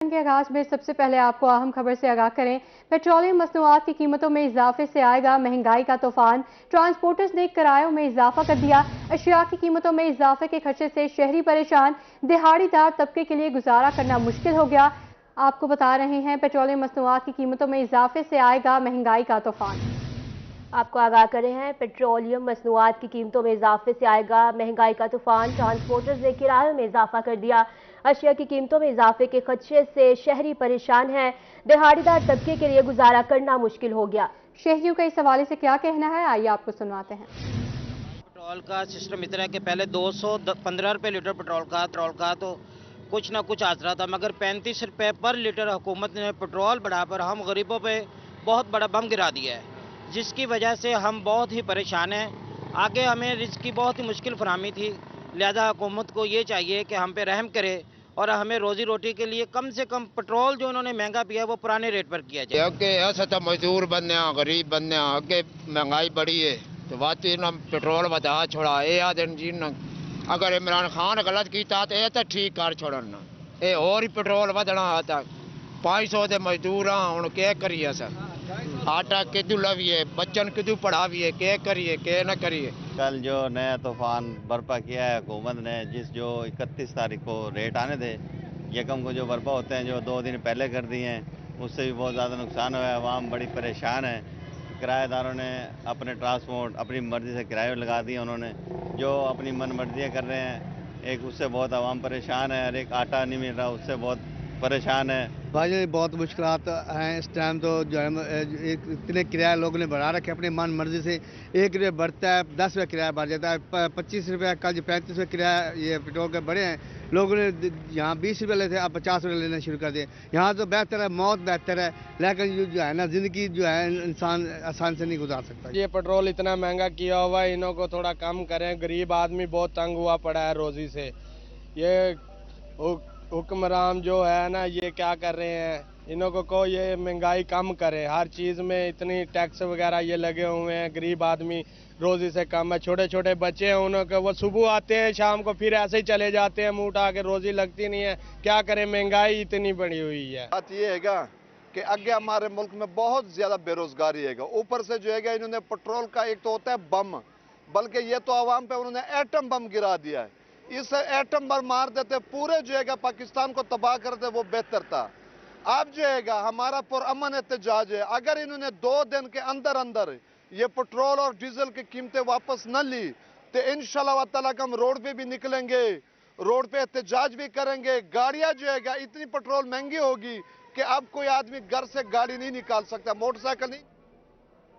के आगाज में सबसे पहले आपको अहम खबर से आगाह करें। पेट्रोलियम मसनूआत की कीमतों में इजाफे से आएगा महंगाई का तूफान। ट्रांसपोर्टर्स ने किरायों में इजाफा कर दिया। अशिया की कीमतों में इजाफे के खर्चे से शहरी परेशान। दिहाड़ीदार तबके के लिए गुजारा करना मुश्किल हो गया। आपको बता रहे हैं पेट्रोलियम मसनूआत की कीमतों में इजाफे से आएगा महंगाई का तूफान। आपको आगाह करे हैं, पेट्रोलियम मसनूआत की कीमतों में इजाफे से आएगा महंगाई का तूफान। ट्रांसपोर्टर्स ने किरायों में इजाफा कर दिया। अशिया की कीमतों में इजाफे के खदशे से शहरी परेशान हैं। दिहाड़ीदार तबके के लिए गुजारा करना मुश्किल हो गया। शहरियों का इस हवाले से क्या कहना है, आइए आपको सुनवाते हैं। पेट्रोल का सिस्टम इतना है कि पहले 215 रुपये लीटर पेट्रोल का तो कुछ ना कुछ आसरा था, मगर 35 रुपये पर लीटर हुकूमत ने पेट्रोल बढ़ाकर हम गरीबों पे बहुत बड़ा बम गिरा दिया है, जिसकी वजह से हम बहुत ही परेशान हैं। आगे हमें रिस्क की बहुत ही मुश्किल फराहमी थी, लिहाजा हुकूमत को ये चाहिए कि हम पे रहम करे और हमें रोजी रोटी के लिए कम से कम पेट्रोल जो उन्होंने महंगा पिया वो पुराने रेट पर किया जाए। अगे ऐसा तो मजदूर बनने गरीब बनने अगे महंगाई बढ़ी है तो वाकई ना पेट्रोल बता छोड़ा ये आदन जी न अगर इमरान खान गलत किया तो ये तो ठीक कर छोड़ना ये और ही पेट्रोल बढ़ना आता 500 के मजदूर हाँ हूँ क्या करिए सर आटा किदू लवीए बच्चन किदू पढ़ावीए क्या करिए क्या न करिए। कल जो नया तूफान बर्पा किया है हुकूमत ने, जो 31 तारीख को रेट आने थे यकम को जो बर्पा होते हैं जो 2 दिन पहले कर दिए हैं, उससे भी बहुत ज़्यादा नुकसान हुआ है। आवाम बड़ी परेशान है। किराएदारों ने अपने ट्रांसपोर्ट अपनी मर्ज़ी से किराए लगा दिए, उन्होंने जो अपनी मन मर्जियाँ कर रहे हैं, एक उससे बहुत आवाम परेशान है और एक आटा नहीं मिल रहा उससे बहुत परेशान है। भाई बहुत मुश्किलात हैं इस टाइम तो जो है इतने किराया लोगों ने बढ़ा रखे अपनी मन मर्जी से। 1 रुपये बढ़ता है 10 रुपये किराया बढ़ जाता है। 25 रुपये कल जो 35 रुपये किराया ये पेट्रोल के बढ़े हैं। लोगों ने यहाँ 20 रुपये लेते अब 50 रुपये लेना शुरू कर दिए। यहाँ तो बेहतर है, मौत बेहतर है, लेकिन जो है ना जिंदगी जो है इंसान आसान से नहीं गुजार सकता। ये पेट्रोल इतना महंगा किया हुआ है, इन्हों को थोड़ा कम करें। गरीब आदमी बहुत तंग हुआ पड़ा है रोजी से। ये हुक्मरान जो है ना ये क्या कर रहे हैं, इन्हों को ये महंगाई कम करे। हर चीज़ में इतनी टैक्स वगैरह ये लगे हुए हैं, गरीब आदमी रोजी से कम है। छोटे छोटे बच्चे हैं उन्हों के, वो सुबह आते हैं शाम को फिर ऐसे ही चले जाते हैं, मुँह उठा के रोजी लगती नहीं है। क्या करें, महंगाई इतनी बढ़ी हुई है। बात ये है कि आगे हमारे मुल्क में बहुत ज़्यादा बेरोजगारी है। ऊपर से जो है इन्होंने पेट्रोल का एक तो होता है बम, बल्कि ये तो आवाम पे उन्होंने एटम बम गिरा दिया है। इस एटम बम मार देते पूरे जो है पाकिस्तान को तबाह कर दे वो बेहतर था। अब जो है हमारा पुरअमन एहतजाज है। अगर इन्होंने 2 दिन के अंदर अंदर ये पेट्रोल और डीजल की कीमतें वापस न ली तो इंशाल्लाह ताला हम रोड पे भी निकलेंगे, रोड पे एहतजाज भी करेंगे। गाड़ियां जो है इतनी पेट्रोल महंगी होगी कि अब कोई आदमी घर से गाड़ी नहीं निकाल सकता, मोटरसाइकिल नहीं।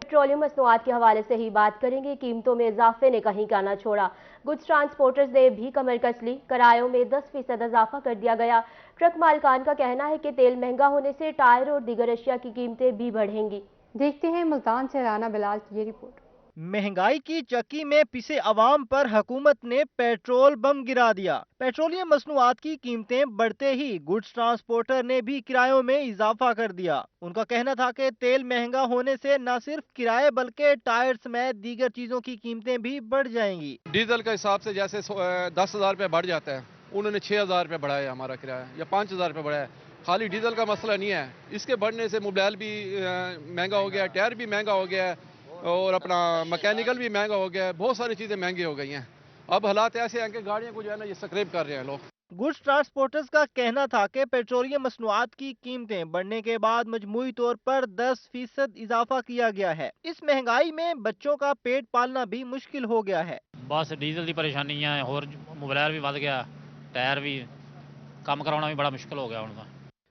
पेट्रोलियम मसनूआत के हवाले से ही बात करेंगे। कीमतों में इजाफे ने कहीं का ना छोड़ा। गुड्स ट्रांसपोर्टर्स ने भी कमर कस ली। किरायों में 10% इजाफा कर दिया गया। ट्रक मालिकान का कहना है कि तेल महंगा होने से टायर और दीगर अशिया की कीमतें भी बढ़ेंगी। देखते हैं मुल्तान से राना बिलाल की ये रिपोर्ट। महंगाई की चक्की में पिसे अवाम पर हुकूमत ने पेट्रोल बम गिरा दिया। पेट्रोलियम मसनूआत की कीमतें बढ़ते ही गुड्स ट्रांसपोर्टर ने भी किरायों में इजाफा कर दिया। उनका कहना था कि तेल महंगा होने से न सिर्फ किराए बल्कि टायर समेत दीगर चीजों की कीमतें भी बढ़ जाएंगी। डीजल का हिसाब से जैसे 10,000 रुपये बढ़ जाता है, उन्होंने 6,000 रुपये बढ़ाया हमारा किराया, या 5,000 रुपये बढ़ाया। खाली डीजल का मसला नहीं है, इसके बढ़ने से मोबाइल भी महंगा हो गया, टायर भी महंगा हो गया है और अपना मैकेनिकल भी महंगा हो गया है। बहुत सारी चीज़ें महंगी हो गई हैं। अब हालात ऐसे हैं कि गाड़ियों को जो है ना ये स्क्रैप कर रहे हैं लोग। गुड्स ट्रांसपोर्टर्स का कहना था कि पेट्रोलियम मसनूआत की कीमतें बढ़ने के बाद मजमूई तौर पर 10% इजाफा किया गया है। इस महंगाई में बच्चों का पेट पालना भी मुश्किल हो गया है। बस डीजल की परेशानियां है और मोबाइल भी बढ़ गया, टायर भी काम कराना भी बड़ा मुश्किल हो गया उनका।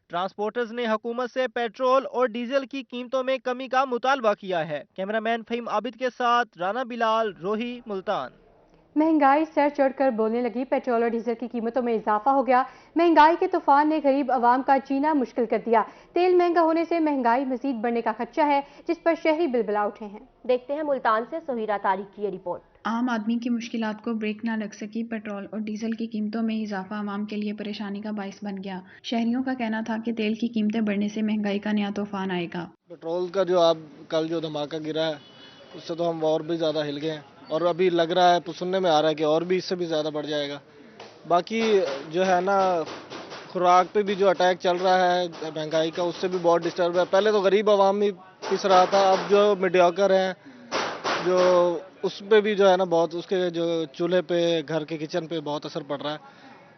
ट्रांसपोर्टर्स ने हुकूमत से पेट्रोल और डीजल की कीमतों में कमी का मुतालबा किया है। कैमरामैन फहीम आबिद के साथ राना बिलाल, रोही, मुल्तान। महंगाई सर चढ़कर बोलने लगी। पेट्रोल और डीजल की कीमतों में इजाफा हो गया। महंगाई के तूफान ने गरीब आवाम का जीना मुश्किल कर दिया। तेल महंगा होने से महंगाई मजीद बढ़ने का खदशा है, जिस पर शहरी बिलबिला उठे हैं। देखते हैं मुल्तान से सोहिरा तारिक की ये रिपोर्ट। आम आदमी की मुश्किलात को ब्रेक ना लग सकी। पेट्रोल और डीजल की कीमतों में इजाफा आवाम के लिए परेशानी का बाइस बन गया। शहरियों का कहना था कि तेल की कीमतें बढ़ने से महंगाई का नया तूफान आएगा। पेट्रोल का जो अब कल जो धमाका गिरा है उससे तो हम और भी ज़्यादा हिल गए हैं और अभी लग रहा है, सुनने में आ रहा है कि और भी इससे भी ज़्यादा बढ़ जाएगा। बाकी जो है ना खुराक पे भी जो अटैक चल रहा है महंगाई का, उससे भी बहुत डिस्टर्ब है। पहले तो गरीब आवाम भी पिस रहा था, अब जो मीडियोकर हैं जो उस पे भी जो है ना बहुत, उसके जो चूल्हे पे, घर के किचन पे बहुत असर पड़ रहा है।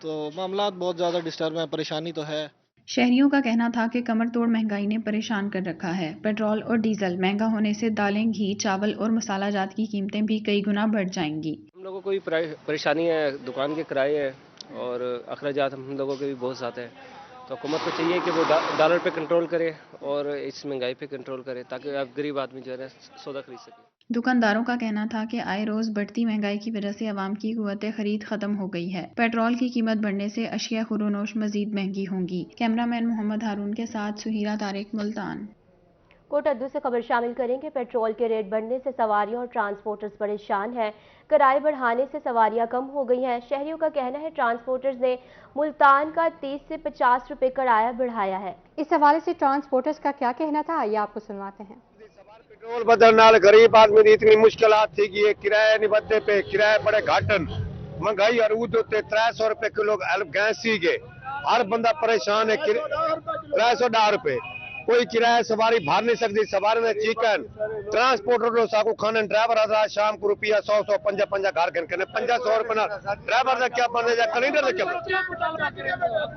तो मामला बहुत ज़्यादा डिस्टर्ब है, परेशानी तो है। शहरियों का कहना था कि कमर तोड़ महंगाई ने परेशान कर रखा है। पेट्रोल और डीजल महंगा होने से दालें, घी, चावल और मसाला जात की कीमतें भी कई गुना बढ़ जाएंगी। हम लोगों को भी परेशानी है, दुकान के किराए हैं और अखराजात हम लोगों के भी बहुत ज़्यादा है। तो हुकूमत को चाहिए कि वो डॉलर पे कंट्रोल करे और इस महंगाई पे कंट्रोल करे, ताकि आप गरीब आदमी जो है सौदा खरीद सके। दुकानदारों का कहना था कि आए रोज बढ़ती महंगाई की वजह से आवाम की कुव्वत खरीद खत्म हो गई है। पेट्रोल की कीमत बढ़ने से अशिया खुरोनोश मजीद महंगी होंगी। कैमरामैन मोहम्मद हारून के साथ सुहीरा तारिक, मुल्तान। कोटद्दू से खबर शामिल करेंगे। पेट्रोल के रेट बढ़ने से सवारियों और ट्रांसपोर्टर्स परेशान हैं। किराए बढ़ाने से सवारियां कम हो गई हैं। शहरियों का कहना है ट्रांसपोर्टर्स ने मुल्तान का 30 से 50 रुपए किराया बढ़ाया है। इस हवाले से ट्रांसपोर्टर्स का क्या कहना था, आइए आपको सुनवाते हैं। पेट्रोल बदल नाल गरीब आदमी की इतनी मुश्किलात थी कि किराए नहीं बदले पे, किराए बड़े घाटन, महंगाई अरूद होते 300 रुपए किलो गैस सी गए, हर बंदा परेशान है। 310 रुपए कोई किराया सवारी भर नहीं सकती, सवारी ने चिकन ट्रांसपोर्टर लो साकू खाने ड्राइवर आता शाम को रुपया 100 50 घर घन 500 रुपए ना ड्राइवर का क्या बने जा कलेंडर क्या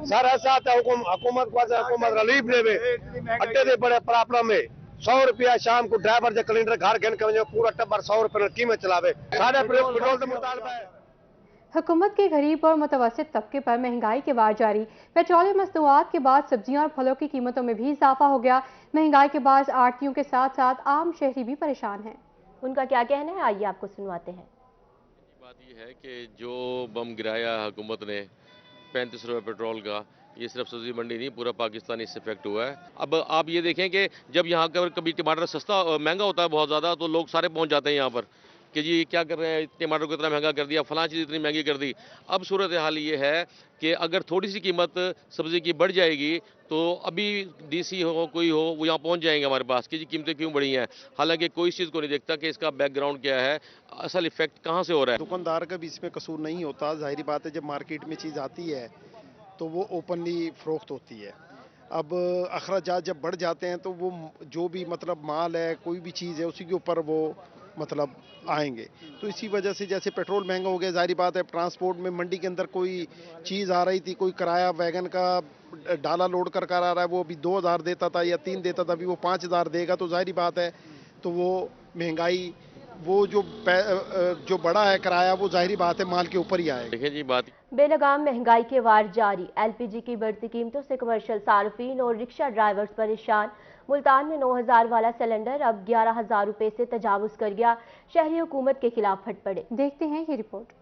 सर ऐसा आता हुकूमत हुकूमत रिलीफ लेवे अड्डे दे बड़े प्रॉब्लम है। 100 रुपया शाम को ड्राइवर जो कलेंडर घर घन के पूरा टब्बर 100 रुपए कीमत चलावे सारे पेट्रोल के मुतालबा है। हुकूमत के गरीब और मुतवस्सित तबके पर महंगाई के वार जारी। पेट्रोलियम मसनूआत के बाद सब्जियों और फलों की कीमतों में भी इजाफा हो गया। महंगाई के बाद आड़तियों के साथ साथ आम शहरी भी परेशान हैं। उनका क्या कहना है, आइए आपको सुनवाते हैं। बात यह है कि जो बम गिराया हुकूमत ने 35 रुपये पेट्रोल का, ये सिर्फ सब्जी मंडी नहीं पूरा पाकिस्तान इससे इफेक्ट हुआ है। अब आप ये देखें कि जब यहाँ पर कभी टमाटर सस्ता महंगा होता है बहुत ज़्यादा, तो लोग सारे पहुँच जाते हैं यहाँ पर कि जी क्या कर रहे हैं, टमाटर को इतना महंगा कर दिया, फलां चीज़ इतनी महंगी कर दी। अब सूरत हाल ये है कि अगर थोड़ी सी कीमत सब्ज़ी की बढ़ जाएगी तो अभी डीसी हो कोई हो वो यहाँ पहुँच जाएंगे हमारे पास कि जी कीमतें क्यों बढ़ी हैं। हालांकि कोई इस चीज़ को नहीं देखता कि इसका बैकग्राउंड क्या है, असल इफेक्ट कहाँ से हो रहा है। दुकानदार का भी इसमें कसूर नहीं होता, जाहिर बात है जब मार्केट में चीज़ आती है तो वो ओपनली फरोख्त होती है। अब अखराजात जब बढ़ जाते हैं तो वो जो भी मतलब माल है, कोई भी चीज़ है, उसी के ऊपर वो मतलब आएंगे। तो इसी वजह से जैसे पेट्रोल महंगा हो गया, जाहिर बात है ट्रांसपोर्ट में मंडी के अंदर कोई चीज़ आ रही थी, कोई किराया वैगन का डाला लोड कर आ रहा है, वो अभी 2000 देता था या 3 देता था, अभी वो 5000 देगा। तो जाहिर बात है तो वो महंगाई वो जो बड़ा है किराया, वो जाहिर बात है माल के ऊपर ही आएगा। देखिए जी बात बेलगाम महंगाई के वार जारी। एलपीजी की बढ़ती कीमतों से कमर्शियल सार्फिन और रिक्शा ड्राइवर्स परेशान। मुल्तान में 9000 वाला सिलेंडर अब 11000 रुपए से तजावुज कर गया। शहरी हुकूमत के खिलाफ फट पड़े। देखते हैं ये रिपोर्ट।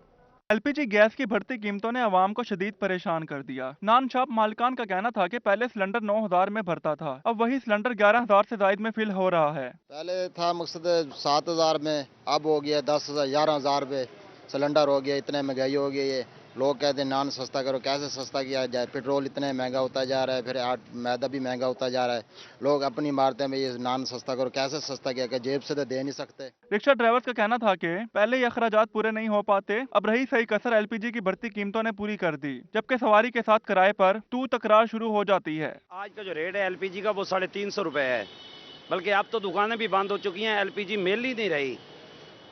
एलपीजी गैस की बढ़ती कीमतों ने आवाम को शदीद परेशान कर दिया। नान शॉप मालिकान का कहना था कि पहले सिलेंडर 9000 में भरता था, अब वही सिलेंडर 11000 से जायद में फिल हो रहा है। पहले था मकसद 7000 में, अब हो गया 10,000 11,000 पे सिलेंडर हो गया। इतने महंगाई हो गई है, लोग कहते हैं नान सस्ता करो, कैसे सस्ता किया जाए। पेट्रोल इतने महंगा होता जा रहा है, फिर मैदा भी महंगा होता जा रहा है। लोग अपनी मारते हैं भाई ये नान सस्ता करो, कैसे सस्ता किया, जेब से तो दे नहीं सकते। रिक्शा ड्राइवर्स का कहना था कि पहले ये अखराजात पूरे नहीं हो पाते, अब रही सही कसर एलपीजी की बढ़ती कीमतों ने पूरी कर दी, जबकि सवारी के साथ किराए पर तू तकरार शुरू हो जाती है। आज का जो रेट है एलपीजी का वो 350 रुपए है, बल्कि अब तो दुकानें भी बंद हो चुकी हैं, एलपीजी मिल ही नहीं रही।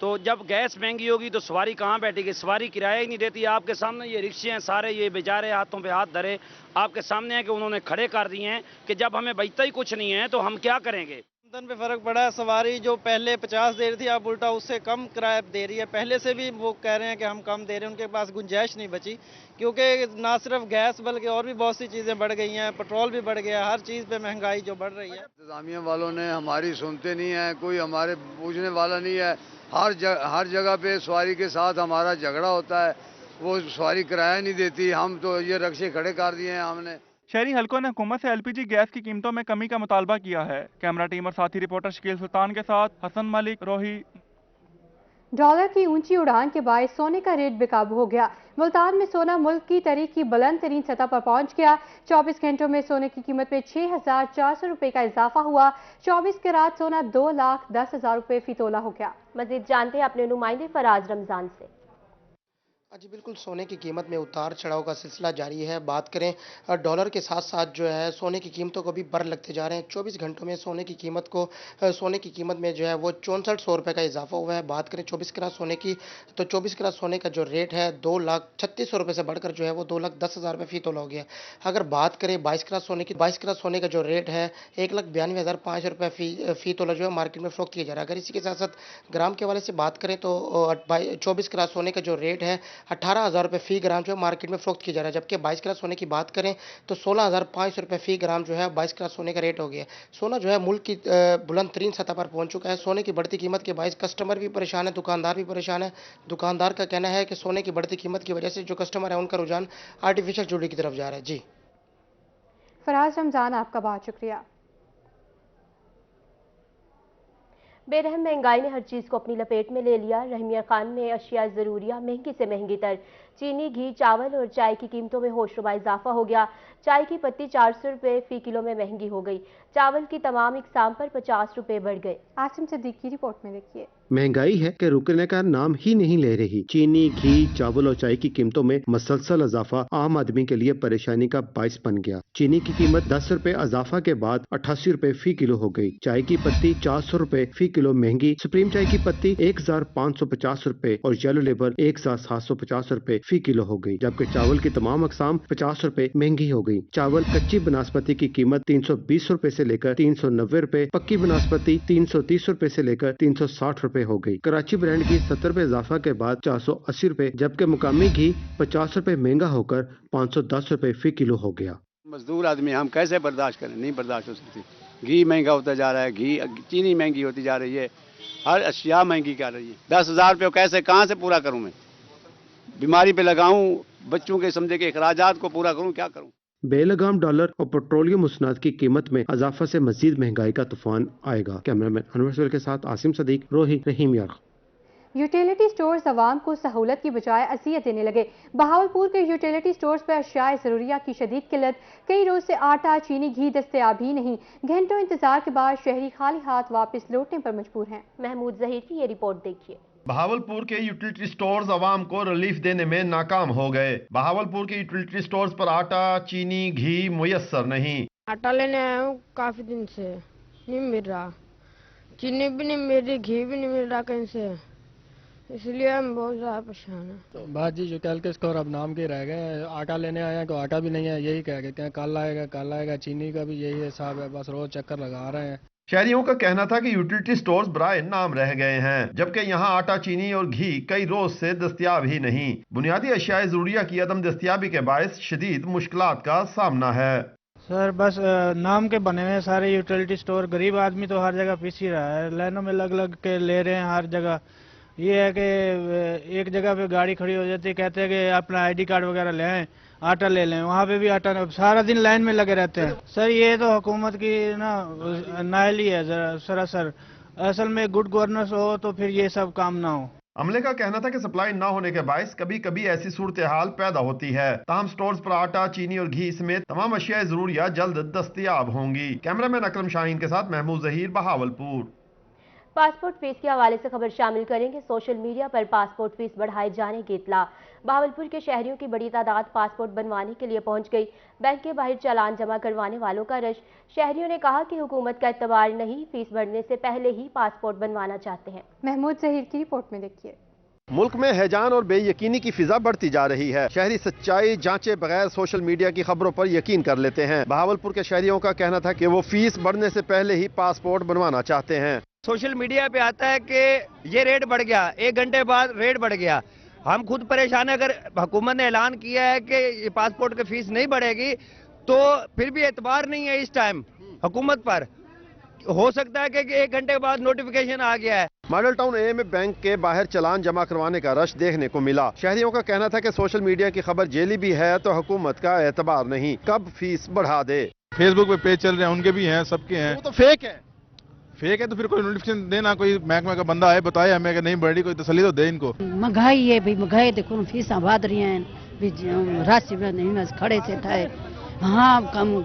तो जब गैस महंगी होगी तो सवारी कहाँ बैठेगी, सवारी किराया ही नहीं देती। आपके सामने ये रिक्शे हैं सारे, ये बेचारे हाथों पे हाथ धरे आपके सामने है कि उन्होंने खड़े कर दिए हैं कि जब हमें बचता ही कुछ नहीं है तो हम क्या करेंगे। आमदन पे फर्क पड़ा है। सवारी जो पहले 50 दे रही थी अब उल्टा उससे कम किराया दे रही है। पहले से भी वो कह रहे हैं कि हम कम दे रहे हैं, उनके पास गुंजाइश नहीं बची, क्योंकि ना सिर्फ गैस बल्कि और भी बहुत सी चीज़ें बढ़ गई हैं, पेट्रोल भी बढ़ गया, हर चीज़ पे महंगाई जो बढ़ रही है। इंतजामिया वालों ने हमारी सुनते नहीं है, कोई हमारे पूछने वाला नहीं है। हर जगह पे सवारी के साथ हमारा झगड़ा होता है, वो सवारी किराया नहीं देती। हम तो ये रिक्शे खड़े कर दिए हैं हमने। शहरी हलकों ने हुकूमत से एलपीजी गैस की कीमतों में कमी का मुतालबा किया है। कैमरा टीम और साथी रिपोर्टर शकील सुल्तान के साथ हसन मलिक, रोही। डॉलर की ऊंची उड़ान के बायस सोने का रेट बेकाबू हो गया। मुल्तान में सोना मुल्क की तारीख की बुलंद तरीन सतह पर पहुंच गया। 24 घंटों में सोने की कीमत में 6400 रुपए का इजाफा हुआ। 24 कैरात सोना 2,10,000 रुपए फी तोला हो गया। मजीद जानते हैं अपने नुमाइंदे फराज रमजान से। जी बिल्कुल, सोने की कीमत में उतार चढ़ाव का सिलसिला जारी है। बात करें डॉलर के साथ साथ जो है सोने की कीमतों को भी बर लगते जा रहे हैं। 24 घंटों में सोने की कीमत में जो है वो 6400 रुपये का इजाफा हुआ है। बात करें 24 कैरेट सोने की, तो 24 कैरेट सोने का जो रेट है 2,36,000 रुपये से बढ़कर जो है वो 2,10,000 रुपये फी तोला हो गया। अगर बात करें 22 कैरेट सोने का जो रेट है 1,92,500 रुपये फी तोला जो है मार्केट में फरोख्त किया जा रहा है। अगर इसी के साथ साथ ग्राम के हवाले से बात करें तो 24 कैरेट सोने का जो रेट है 18,000 रुपये फी ग्राम जो है मार्केट में फरोख्त किया जा रहा है। जबकि 22 कैरेट सोने की बात करें तो 16,500 रुपये फी ग्राम जो है 22 कैरेट सोने का रेट हो गया। सोना जो है मुल्क की बुलंद तरीन सतह पर पहुंच चुका है। सोने की बढ़ती कीमत के बायस कस्टमर भी परेशान है, दुकानदार भी परेशान है। दुकानदार का कहना है कि सोने की बढ़ती कीमत की वजह से जो कस्टमर है उनका रुझान आर्टिफिशियल ज्वेलरी की तरफ जा रहा है। जी फराज रमजान, आपका बहुत शुक्रिया। बेरहम महंगाई ने हर चीज़ को अपनी लपेट में ले लिया। रहमिया खान में अशिया ज़रूरिया महंगी से महंगी तर, चीनी, घी, चावल और चाय की कीमतों में होशरुबा इजाफा हो गया। चाय की पत्ती 400 रुपये फी किलो में महंगी हो गई। चावल की तमाम इकसाम पर 50 रुपये बढ़ गए। आसिम सिद्दीकी की रिपोर्ट में देखिए। महंगाई है कि रुकने का नाम ही नहीं ले रही। चीनी, घी, चावल और चाय की कीमतों में मसलसल इजाफा आम आदमी के लिए परेशानी का बाइस बन गया। चीनी की कीमत 10 रुपए इजाफा के बाद 88 रुपए फी किलो हो गई। चाय की पत्ती 400 रुपए फी किलो महंगी। सुप्रीम चाय की पत्ती 1,550 रुपए और येलो लेबर 1,750 रुपए फी किलो हो गई। जबकि चावल की तमाम अकसाम 50 रुपए महंगी हो गई। चावल कच्ची बनास्पति की कीमत 320 रुपए से लेकर 390 रुपए, पक्की बनास्पति 330 रुपए से लेकर 360 रुपए हो गई। कराची ब्रांड घी 70 रुपए इजाफा के बाद 480 रुपए, जबकि मुकामी घी 50 रुपए महंगा होकर 510 रुपए फी किलो हो गया। मजदूर आदमी हम कैसे बर्दाश्त करें, नहीं बर्दाश्त हो सकती। घी महंगा होता जा रहा है, चीनी महंगी होती जा रही है, हर अशिया महंगी कर रही है। 10,000 रुपये कैसे कहाँ से पूरा करूँ मैं? बीमारी पे लगाऊं, बच्चों के समझे के अखराजात को पूरा करूं, क्या करूं? बेलगाम डॉलर और पेट्रोलियम मुसन्नात की कीमत में इजाफा से मजीद महंगाई का तूफान आएगा। कैमरामैन अनवर सुहेल के साथ आसिम सदीक, रोही रहीम यार। यूटिलिटी स्टोर्स अवाम को सहूलत की बजाय असियत देने लगे। बहावलपुर के यूटिलिटी स्टोर्स पर अशिया ज़रूरिया की शदीद किल्लत, कई रोज से आटा, चीनी, घी दस्तयाब ही नहीं। घंटों इंतजार के बाद शहरी खाली हाथ वापस लौटने पर मजबूर हैं। महमूद जहीर की ये रिपोर्ट देखिए। बहावलपुर के यूटिलिटी स्टोर्स अवाम को रिलीफ देने में नाकाम हो गए। बहावलपुर के यूटिलिटी स्टोर्स पर आटा, चीनी, घी मुयस्सर नहीं। आटा लेने आया हूँ, काफी दिन से नहीं मिल रहा, चीनी भी नहीं मिल रही, घी भी नहीं मिल रहा कहीं से, इसलिए हम बहुत ज्यादा परेशान हैं। बाजी जो कल के स्कोर अब नाम के रह गए। आटा लेने आए हैं तो आटा भी नहीं है, यही कह के कल आएगा। चीनी का भी यही हिसाब है, बस रोज चक्कर लगा रहे हैं। शहरियों का कहना था कि यूटिलिटी स्टोर्स बराए नाम रह गए हैं, जबकि यहाँ आटा, चीनी और घी कई रोज से दस्तयाब ही नहीं। बुनियादी अशिया ज़रूरिया की अदम दस्तयाबी के बायस शदीद मुश्किलात का सामना है। सर बस नाम के बने हुए सारे यूटिलिटी स्टोर, गरीब आदमी तो हर जगह पिस ही रहा है, लाइनों में लग के ले रहे हैं हर जगह। ये है कि एक जगह पे गाड़ी खड़ी हो जाती है, कहते हैं कि अपना ID कार्ड वगैरह ले आएं, आटा ले लें, वहाँ पे भी आटा नहीं, सारा दिन लाइन में लगे रहते हैं। सर ये तो हुकूमत की नाअहली है सरासर। असल में गुड गवर्नेंस हो तो फिर ये सब काम ना हो। अमले का कहना था कि सप्लाई ना होने के बायस कभी कभी ऐसी सूरत हाल पैदा होती है। ताहम स्टोर्स पर आटा, चीनी और घी समेत तमाम अशिया ज़रूरिया जल्द दस्तयाब होंगी। कैमरामैन अकरम शाहीन के साथ महमूद जहीर, बहावलपुर। पासपोर्ट फीस के हवाले से खबर शामिल करेंगे। सोशल मीडिया पर पासपोर्ट फीस बढ़ाए जाने की इत्तला। बहावलपुर के शहरियों की बड़ी तादाद पासपोर्ट बनवाने के लिए पहुंच गई। बैंक के बाहर चालान जमा करवाने वालों का रश। शहरियों ने कहा कि हुकूमत का एतबार नहीं, फीस बढ़ने से पहले ही पासपोर्ट बनवाना चाहते हैं। महमूद जहीर की रिपोर्ट में देखिए। मुल्क में हैजान और बेयकीनी की फिजा बढ़ती जा रही है। शहरी सच्चाई जांचे बगैर सोशल मीडिया की खबरों पर यकीन कर लेते हैं। बहावलपुर के शहरियों का कहना था कि वो फीस बढ़ने से पहले ही पासपोर्ट बनवाना चाहते हैं। सोशल मीडिया पे आता है कि ये रेट बढ़ गया, 1 घंटे बाद रेट बढ़ गया। हम खुद परेशान है। अगर हुकूमत ने ऐलान किया है कि पासपोर्ट की फीस नहीं बढ़ेगी तो फिर भी एतबार नहीं है इस टाइम हुकूमत पर। हो सकता है कि 1 घंटे के बाद नोटिफिकेशन आ गया है। मॉडल टाउन ए में बैंक के बाहर चालान जमा करवाने का रश देखने को मिला। शहरियों का कहना था कि सोशल मीडिया की खबर जेली भी है तो हुकूमत का एतबार नहीं, कब फीस बढ़ा दे। फेसबुक पे पेज चल रहे हैं, उनके भी हैं, सबके हैं। वो तो फेक है। फेक है तो फिर कोई नोटिफिकेशन देना, कोई महकमे का बंदा आए बताए हमें कि नहीं बढ़ रही, कोई तसल्ली तो दे इनको। महंगाई है भाई, महंगाई देखो फीसा बढ़ रही हैं, राशि नहीं खड़े से थे हाँ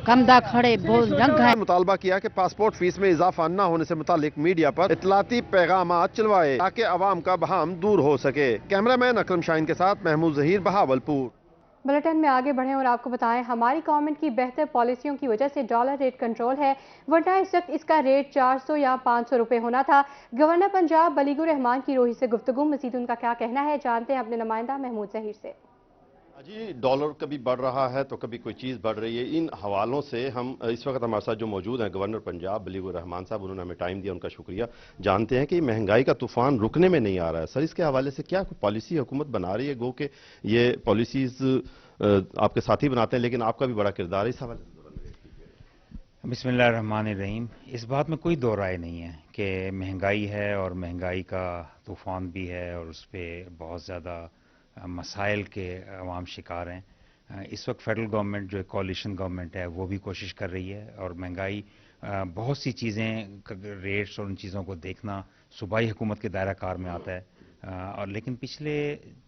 कमदा खड़े बहुत जंग है। मुतालबा किया कि पासपोर्ट फीस में इजाफा न होने से मुतालिक मीडिया पर इतलाती पैगाम चलवाए ताकि अवाम का बहाम दूर हो सके। कैमरामैन अकरम शाहीन के साथ महमूद जहीर, बहावलपुर। बुलेटिन में आगे बढ़ें और आपको बताएं, हमारी गवर्नमेंट की बेहतर पॉलिसियों की वजह से डॉलर रेट कंट्रोल है, वरना इस वक्त इसका रेट 400 या 500 रुपए होना था। गवर्नर पंजाब बलीगुर रहमान की रोही से गुफ्तगू, मजीद उनका क्या कहना है जानते हैं अपने नुमाइंदा महमूद जहीर से। जी, डॉलर कभी बढ़ रहा है तो कभी कोई चीज़ बढ़ रही है। इन हवालों से हम इस वक्त हमारे साथ जो मौजूद हैं गवर्नर पंजाब बलीगुर रहमान साहब, उन्होंने हमें टाइम दिया, उनका शुक्रिया। जानते हैं कि महंगाई का तूफान रुकने में नहीं आ रहा है। सर, इसके हवाले से क्या पॉलिसी हुकूमत बना रही है? गो कि ये पॉलिसीज आपके साथी बनाते हैं, लेकिन आपका भी बड़ा किरदार है इस हवाले से। बिस्मिल्लाहिर्रहमानिर्रहीम। इस बात में कोई दो राय नहीं है कि महंगाई है और महंगाई का तूफान भी है और उस पर बहुत ज़्यादा मसाइल के अवाम शिकार हैं। इस वक्त फेडरल गवर्नमेंट जो कोalition गवर्नमेंट है वो भी कोशिश कर रही है और महंगाई बहुत सी चीज़ें, रेट्स और उन चीज़ों को देखना सूबाई हुकूमत के दायरा कार में आता है। और लेकिन पिछले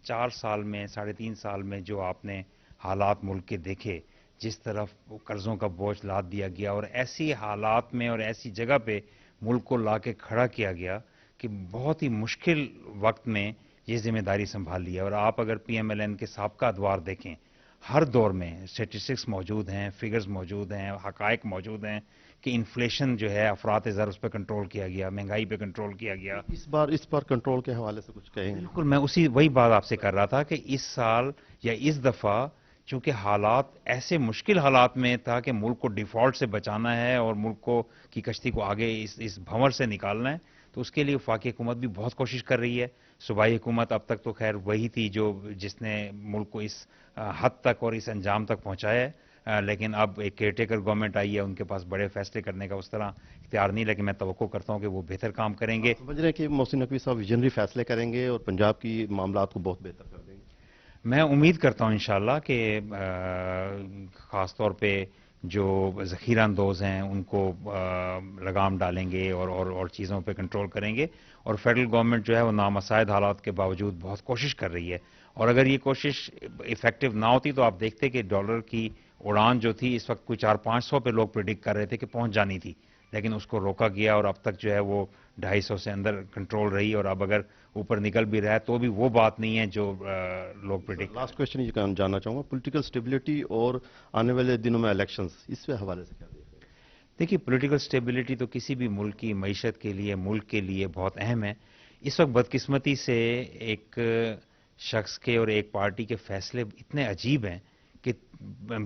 4 साल में, 3.5 साल में जो आपने हालात मुल्क के देखे, जिस तरफ कर्ज़ों का बोझ लाद दिया गया और ऐसी हालात में और ऐसी जगह पे मुल्क को ला के खड़ा किया गया कि बहुत ही मुश्किल वक्त में ये जिम्मेदारी संभाल ली है। और आप अगर PMLN के साबका अदवार देखें, हर दौर में स्टेटिस्टिक्स मौजूद हैं, फिगर्स मौजूद हैं, हकायक मौजूद हैं कि इन्फ्लेशन जो है अफरात ज़र उस पर कंट्रोल किया गया, महंगाई पे कंट्रोल किया गया। इस बार कंट्रोल के हवाले से कुछ कहेंगे? बिल्कुल, मैं वही बात आपसे कर रहा था कि इस साल या इस दफ़ा चूंकि हालात ऐसे मुश्किल हालात में था कि मुल्क को डिफॉल्ट से बचाना है और मुल्क को की कश्ती को आगे इस भंवर से निकालना है, तो उसके लिए वफाकी हुकूमत भी बहुत कोशिश कर रही है। सूबाई हुकूमत अब तक तो खैर वही थी जिसने मुल्क को इस हद तक और इस अंजाम तक पहुंचाया है, लेकिन अब एक केयरटेकर गवर्नमेंट आई है, उनके पास बड़े फैसले करने का उस तरह इख्तियार नहीं, लेकिन मैं तवक्को करता हूं कि वो बेहतर काम करेंगे। समझ रहे हैं कि मोहसिन नकवी साहब विजनरी फैसले करेंगे और पंजाब की मामलात को बहुत बेहतर कर देंगे? मैं उम्मीद करता हूं इंशाल्लाह कि ख़ास तौर पे जो ज़ख़ीरा अंदोज़ हैं उनको लगाम डालेंगे और चीज़ों पे कंट्रोल करेंगे। और फेडरल गवर्नमेंट जो है वो नामसाइद हालात के बावजूद बहुत कोशिश कर रही है, और अगर ये कोशिश इफेक्टिव ना होती तो आप देखते कि डॉलर की उड़ान जो थी इस वक्त कोई 400-500 पे लोग प्रिडिक्ट कर रहे थे कि पहुंच जानी थी, लेकिन उसको रोका गया और अब तक जो है वो 250 से अंदर कंट्रोल रही। और अब अगर ऊपर निकल भी रहा है तो भी वो बात नहीं है जो लोग प्रिडिक्ट। लास्ट क्वेश्चन ये जानना चाहूँगा, पॉलिटिकल स्टेबिलिटी और आने वाले दिनों में इलेक्शंस, इस हवाले से क्या? देखिए, पॉलिटिकल स्टेबिलिटी तो किसी भी मुल्क की मईशत के लिए, मुल्क के लिए बहुत अहम है। इस वक्त बदकिस्मती से एक शख्स के और एक पार्टी के फैसले इतने अजीब हैं कि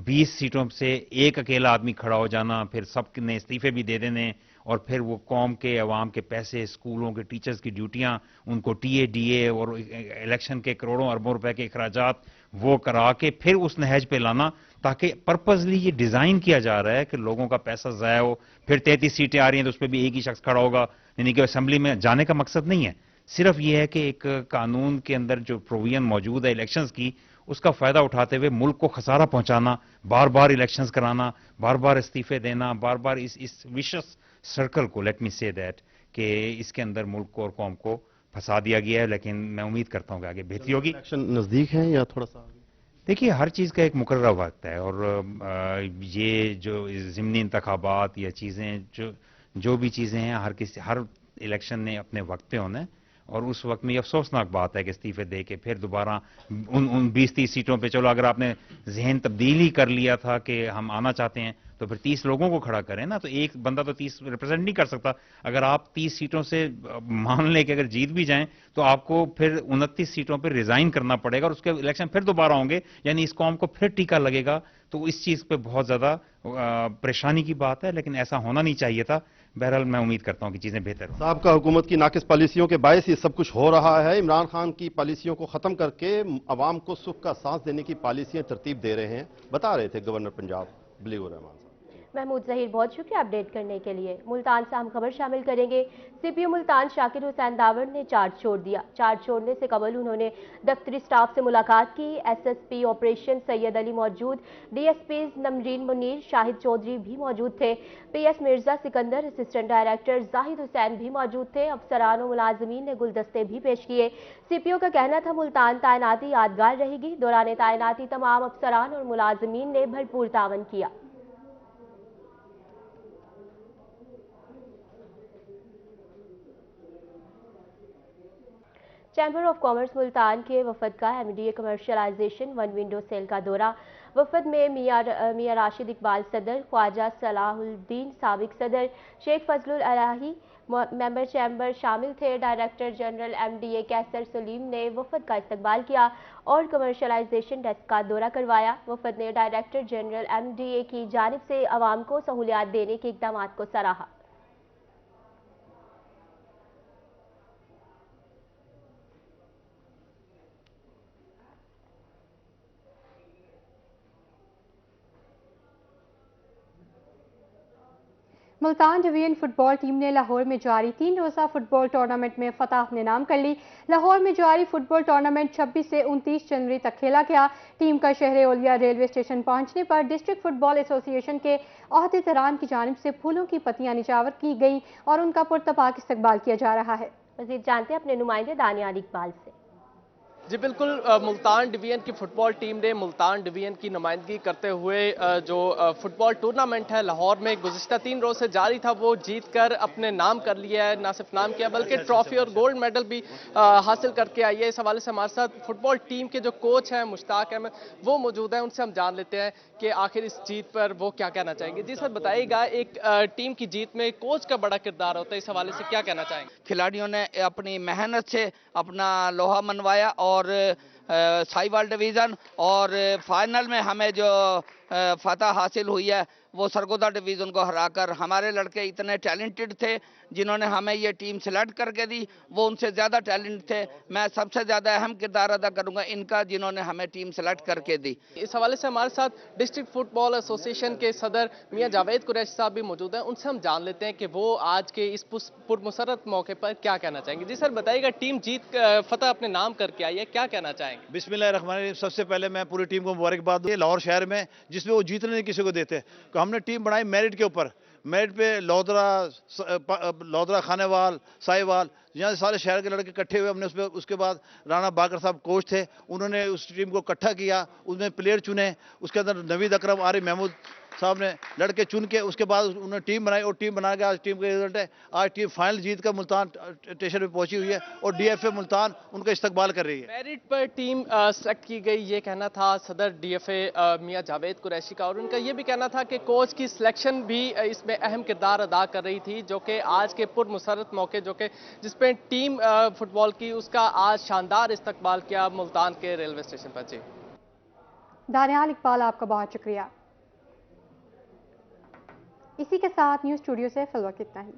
20 सीटों से एक अकेला आदमी खड़ा हो जाना, फिर सब ने इस्तीफे भी दे देने, और फिर वो कौम के अवाम के पैसे, स्कूलों के टीचर्स की ड्यूटियां, उनको TADA और इलेक्शन के करोड़ों अरबों रुपए के अखराजात वो करा के फिर उस नहज पे लाना, ताकि पर्पजली ये डिज़ाइन किया जा रहा है कि लोगों का पैसा ज़ाया हो। फिर 33 सीटें आ रही हैं तो उस पर भी एक ही शख्स खड़ा होगा, यानी कि असेंबली में जाने का मकसद नहीं है, सिर्फ ये है कि एक कानून के अंदर जो प्रोविजन मौजूद है इलेक्शंस की, उसका फ़ायदा उठाते हुए मुल्क को खसारा पहुंचाना, बार बार इलेक्शंस कराना, बार बार इस्तीफे देना, बार बार इस विशस सर्कल को, लेट मी से दैट, कि इसके अंदर मुल्क को और कौम को फंसा दिया गया है। लेकिन मैं उम्मीद करता हूं कि आगे बेहतरी होगी। इलेक्शन नज़दीक है या थोड़ा सा? देखिए, हर चीज़ का एक मुकर्रर वक्त है, और ये जो ज़िमनी इंतखाबात या चीज़ें जो भी चीज़ें हैं, हर इलेक्शन ने अपने वक्त पे होना है, और उस वक्त में ये अफसोसनाक बात है कि इस्तीफे दे के फिर दोबारा उन 20-30 सीटों पे, चलो अगर आपने जहन तब्दीली कर लिया था कि हम आना चाहते हैं तो फिर 30 लोगों को खड़ा करें ना, तो एक बंदा तो 30 रिप्रेजेंट नहीं कर सकता। अगर आप 30 सीटों से मान लें कि अगर जीत भी जाएं तो आपको फिर 29 सीटों पर रिजाइन करना पड़ेगा और उसके इलेक्शन फिर दोबारा होंगे, यानी इस कौम को फिर टीका लगेगा। तो इस चीज़ पे बहुत ज़्यादा परेशानी की बात है, लेकिन ऐसा होना नहीं चाहिए था। बहरहाल मैं उम्मीद करता हूं कि चीजें बेहतर हों। साहब का हुकूमत की नाकिस पॉलिसियों के बायस ये सब कुछ हो रहा है। इमरान खान की पॉलिसियों को खत्म करके अवाम को सुख का सांस देने की पॉलिसियां तरतीब दे रहे हैं, बता रहे थे गवर्नर पंजाब बलीगुर रहमान साहब। महमूद ज़हीर, बहुत शुक्रिया अपडेट करने के लिए। मुल्तान से हम खबर शामिल करेंगे। सीपीओ मुल्तान शाकिर हुसैन दावर ने चार्ज छोड़ दिया। चार्ज छोड़ने से कबल उन्होंने दफ्तरी स्टाफ से मुलाकात की। एसएसपी ऑपरेशन सैयद अली मौजूद, डीएसपीज नमरीन मुनीर, शाहिद चौधरी भी मौजूद थे। PS Mirza Sikandar, assistant director Zahid Hussain भी मौजूद थे। अफसरान और मुलाजमीन ने गुलदस्ते भी पेश किए। सीपीओ का कहना था मुल्तान तैनाती यादगार रहेगी। दौरान तैनाती तमाम अफसरान और मुलाजमीन ने भरपूर तावन किया। चैम्बर ऑफ कॉमर्स मुल्तान के वफद का MDA commercialisation one window cell का दौरा। वफद में मियां राशिद इकबाल सदर, ख्वाजा सलाहुद्दीन साबिक सदर, शेख फजलुल अलाही मेंबर चैम्बर शामिल थे। डायरेक्टर जनरल एमडीए कैसर सलीम ने वफद का इस्तकबाल किया और कमर्शलाइजेशन डेस्क का दौरा करवाया। वफद ने डायरेक्टर जनरल एमडीए की जानिब से अवाम को सहूलियात देने के इक़दाम को सराहा। मुल्तान डिवीजन फुटबॉल टीम ने लाहौर में जारी 3 रोज़ा फुटबॉल टूर्नामेंट में फतह अपने नाम कर ली। लाहौर में जारी फुटबॉल टूर्नामेंट 26 से 29 जनवरी तक खेला गया। टीम का शहर ओलिया रेलवे स्टेशन पहुंचने पर डिस्ट्रिक्ट फुटबॉल एसोसिएशन के अहदेदारान की जानिब से फूलों की पत्तियां निछावर की गईं और उनका पुरतपाक इस्तकबाल किया जा रहा है। मज़ीद जानते हैं अपने नुमाइंदे दानियाल इकबाल से। जी बिल्कुल, मुल्तान डिवीजन की फुटबॉल टीम ने मुल्तान डिवीजन की नुमाइंदगी करते हुए जो फुटबॉल टूर्नामेंट है लाहौर में गुज़िश्ता 3 रोज़ से जारी था वो जीत कर अपने नाम कर लिया है। ना सिर्फ नाम किया बल्कि ट्रॉफी और गोल्ड मेडल भी हासिल करके आई है। इस हवाले से हमारे साथ फुटबॉल टीम के जो कोच हैं मुश्ताक अहमद वो मौजूद हैं। उनसे हम जान लेते हैं कि आखिर इस जीत पर वो क्या कहना चाहेंगे। जी सर बताइएगा, एक टीम की जीत में कोच का बड़ा किरदार होता है, इस हवाले से क्या कहना चाहेंगे? खिलाड़ियों ने अपनी मेहनत से अपना लोहा मनवाया और साहिवाल डिवीज़न और फाइनल में हमें जो फतह हासिल हुई है वो सरगोदा डिवीज़न को हराकर। हमारे लड़के इतने टैलेंटेड थे जिन्होंने हमें ये टीम सिलेक्ट करके दी, वो उनसे ज़्यादा टैलेंट थे। मैं सबसे ज़्यादा अहम किरदार अदा करूँगा इनका जिन्होंने हमें टीम सिलेक्ट करके दी। इस हवाले से हमारे साथ डिस्ट्रिक्ट फुटबॉल एसोसिएशन के सदर मियां जावेद कुरैशी साहब भी मौजूद हैं। उनसे हम जान लेते हैं कि वो आज के इस पुरमसरत मौके पर क्या कहना चाहेंगे। जी सर बताइएगा, टीम जीत फतह अपने नाम करके आई है, क्या कहना चाहेंगे? बिस्मिल्लाहिर्रहमानिर्रहीम। सबसे पहले मैं पूरी टीम को मुबारकबाद दूं। लाहौर शहर में जिसमें वो जीतने नहीं किसी को देते, तो हमने टीम बनाई मेरिट के ऊपर। मेरिट पे लौदरा खानेवाल साहिवाल यहाँ से सारे शहर के लड़के इकट्ठे हुए। हमने उसके बाद राना बाकर साहब कोच थे, उन्होंने उस टीम को इकट्ठा किया, उसमें प्लेयर चुने। उसके अंदर नवीद अकरम आरिफ महमूद साहब ने लड़के चुन के उसके बाद उन्होंने टीम बनाई और टीम बना के आज टीम का रिजल्ट है। आज टीम फाइनल जीत कर मुल्तान स्टेशन पे पहुंची हुई है और डीएफए मुल्तान उनका इस्तकबाल कर रही है। मेरिट पर टीम सेलेक्ट की गई, ये कहना था सदर डीएफए मियां जावेद कुरैशी का। और उनका ये भी कहना था कि कोच की सिलेक्शन भी इसमें अहम किरदार अदा कर रही थी, जो कि आज के पुरमसरत मौके जो कि जिसपे टीम फुटबॉल की उसका आज शानदार इस्तकबाल किया मुल्तान के रेलवे स्टेशन पर। जी दानियाल इकबाल, आपका बहुत शुक्रिया। इसी के साथ न्यूज़ स्टूडियो से फिलहाल इतना ही।